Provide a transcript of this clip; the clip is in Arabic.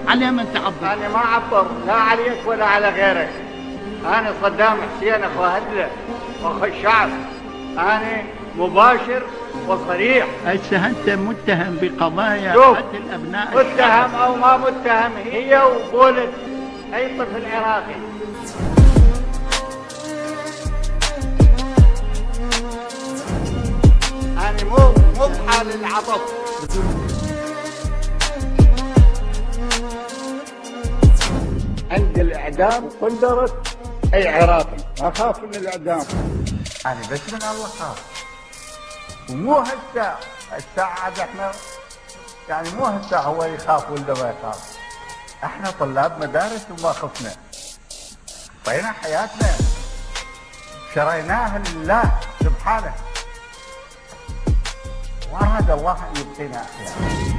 على من تعبر؟ أنا ما أعبر لا عليك ولا على غيرك. أنا صدام حسين أخو هدلة وأخو الشعب. أنا مباشر وصريح. هسه أنت متهم بقضايا شوف، قتل أبناء متهم أو ما متهم هي وقولة أي طفل عراقي. أنا مو بحال العطف. عند الإعدام قدرت أي عراقي أخاف من الإعدام. أنا بس من الله خاف. ومو هسه الساعة عاد احنا يعني مو هسه هو يخاف ولا ما يخاف. احنا طلاب مدارس وما خفنا. طينا حياتنا شريناها لله سبحانه. واراد الله ان يبقينا احياء.